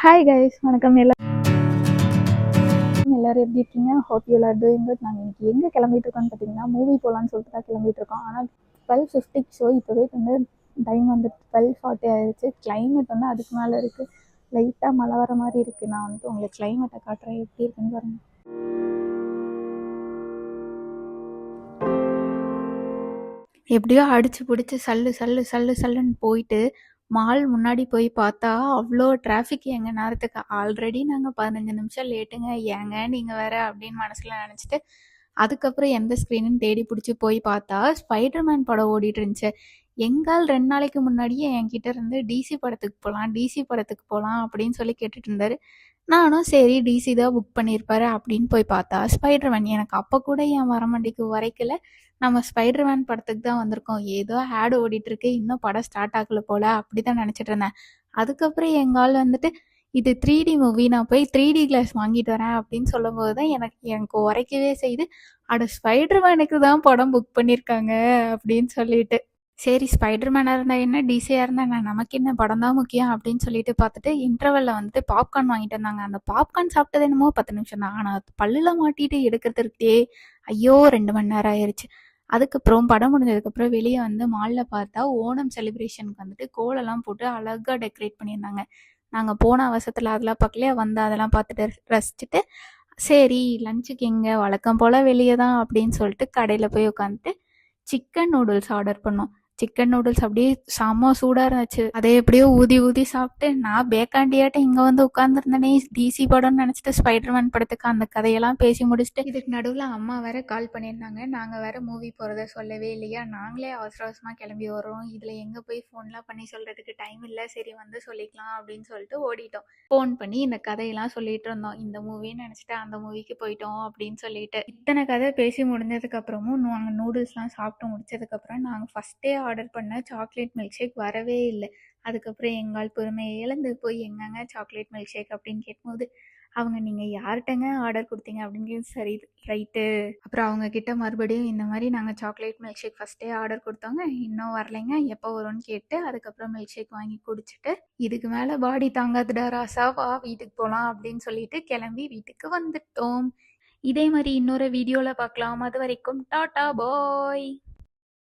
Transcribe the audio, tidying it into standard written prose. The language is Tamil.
ஹாய் கைஸ், வணக்கம். எல்லாரும் எப்படி இருக்கீங்க? Hope you are doing good. நாங்கள் இன்னைக்கு எங்கே கிளம்பிட்டு இருக்கோம்னு பார்த்தீங்கன்னா, மூவி போகலான்னு சொல்லிட்டு தான் கிளம்பிட்டு இருக்கோம். ஆனால் 12:50 ஷோ. இப்போவே வந்து டைம் வந்து 12:40 ஆயிடுச்சு. கிளைமேட் வந்து அதுக்கு மேலே இருக்குது. லைட்டாக மழை வர மாதிரி இருக்குது. நான் வந்து உங்களுக்கு கிளைமேட்டை காட்டுறேன், எப்படி இருக்குன்னு பாருங்க. எப்படியோ அடிச்சு பிடிச்சி சல்லு சல்லு சல்லு சல்லுன்னு போயிட்டு மால் முன்னாடி போய் பார்த்தா அவ்வளோ டிராஃபிக். எங்கள் நேரத்துக்கு ஆல்ரெடி நாங்கள் 15 நிமிஷம் லேட்டுங்க, ஏங்க நீங்கள் வேற அப்படின்னு மனசில் நினச்சிட்டு அதுக்கப்புறம் எந்த ஸ்க்ரீனுன்னு தேடி பிடிச்சி போய் பார்த்தா ஸ்பைடர்மேன் படம் ஓடிட்டு இருந்துச்சு. எங்கால் 2 நாளைக்கு முன்னாடியே என்கிட்ட இருந்து டிசி படத்துக்கு போகலாம் அப்படின்னு சொல்லி கேட்டுட்டு இருந்தாரு. நானும் சரி டிசி தான் புக் பண்ணியிருப்பாரு அப்படின்னு போய் பார்த்தா ஸ்பைடர்மேன். எனக்கு அப்போ கூட என் வரமண்டிக்கு வரைக்கல, நம்ம ஸ்பைடர்மேன் படத்துக்கு தான் வந்திருக்கோம், ஏதோ ஆட் ஓடிட்டுருக்கு, இன்னும் படம் ஸ்டார்ட் ஆகல போல் அப்படி தான் நினச்சிட்டு இருந்தேன். அதுக்கப்புறம் எங்கால் வந்துட்டு இது 3D மூவி, நான் போய் 3D கிளாஸ் வாங்கிட்டு வரேன் அப்படின்னு சொல்லும்போது தான் எனக்கு உரைக்கவே செய்து, அட ஸ்பைடர்மேனுக்கு தான் படம் புக் பண்ணியிருக்காங்க அப்படின்னு சொல்லிட்டு. சரி ஸ்பைடர்மேனாக இருந்தால் என்ன, டிசியாக இருந்தால் என்ன, நமக்கு என்ன, படம் தான் முக்கியம் அப்படின்னு சொல்லிட்டு பார்த்துட்டு இன்டர்வெல்ல வந்துட்டு பாப்கார்ன் வாங்கிட்டு வந்தாங்க. அந்த பாப்கார்ன் சாப்பிட்டது என்னமோ 10 நிமிஷம் தான், ஆனால் பல்லில் மாட்டிட்டு எடுக்கிறதுக்கே ஐயோ 2 மணி நேரம் ஆயிடுச்சு. அதுக்கப்புறம் படம் முடிஞ்சதுக்கப்புறம் வெளியே வந்து மாலில் பார்த்தா ஓணம் செலிப்ரேஷனுக்கு வந்துட்டு கோலெல்லாம் போட்டு அழகாக டெக்கரேட் பண்ணியிருந்தாங்க. நாங்கள் போன அவசரத்தில் அதெல்லாம் பார்க்கலையே, வந்து அதெல்லாம் பார்த்துட்டு ரசிச்சுட்டு சரி லஞ்சுக்கு எங்கே வழக்கம் போல் வெளியே தான் அப்படின்னு சொல்லிட்டு கடையில் போய் உட்காந்துட்டு சிக்கன் நூடுல்ஸ் ஆர்டர் பண்ணோம். சிக்கன் நூடுல்ஸ் அப்படியே செம்ம சூடாக இருந்துச்சு. அதை எப்படியோ ஊதி ஊதி சாப்பிட்டு நான் பேக்காண்டியாட்டம் இங்கே வந்து உட்காந்துருந்தேனே, டிசி படம்னு நினச்சிட்டு ஸ்பைடர்மேன் படத்துக்கு அந்த கதையெல்லாம் பேசி முடிச்சுட்டு இதுக்கு நடுவில் அம்மா வேற கால் பண்ணியிருந்தாங்க. நாங்கள் வேற மூவி போகிறத சொல்லவே இல்லையா, நாங்களே அவசர அவசரமாக கிளம்பி வரோம், இதில் எங்கே போய் ஃபோன்லாம் பண்ணி சொல்கிறதுக்கு டைம் இல்லை, சரி வந்து சொல்லிக்கலாம் அப்படின்னு சொல்லிட்டு ஓடிட்டோம். ஃபோன் பண்ணி இந்த கதையெல்லாம் சொல்லிட்டு இருந்தோம், இந்த மூவின்னு நினச்சிட்டு அந்த மூவிக்கு போயிட்டோம் அப்படின்னு சொல்லிட்டு. இத்தனை கதை பேசி முடிஞ்சதுக்கப்புறமும் நாங்கள் நூடுல்ஸ்லாம் சாப்பிட்டு முடிச்சதுக்கப்புறம் நாங்கள் ஃபஸ்ட்டே ஆர்டர் பண்ண சாக்லேட் மில்க் ஷேக் வரவே இல்லை. அதுக்கப்புறம் எங்கால் பொறுமையை இழந்து போய் எங்கங்க சாக்லேட் மில்க் ஷேக் அப்படின்னு கேட்கும்போது அவங்க நீங்கள் யார்கிட்டங்க ஆர்டர் கொடுத்தீங்க அப்படின்னு, சரி ரைட்டு. அப்புறம் அவங்க கிட்ட மறுபடியும் இந்த மாதிரி நாங்கள் சாக்லேட் மில்க் ஷேக் ஃபஸ்ட்டே ஆர்டர் கொடுத்தோங்க, இன்னும் வரலைங்க, எப்போ வரும்னு கேட்டு அதுக்கப்புறம் மில்க் ஷேக் வாங்கி குடிச்சிட்டு இதுக்கு மேலே பாடி தாங்காதுடா ராசா, வா வீட்டுக்கு போகலாம் அப்படின்னு சொல்லிட்டு கிளம்பி வீட்டுக்கு வந்துட்டோம். இதே மாதிரி இன்னொரு வீடியோவில் பார்க்கலாம். அது வரைக்கும் டாட்டா பாய்.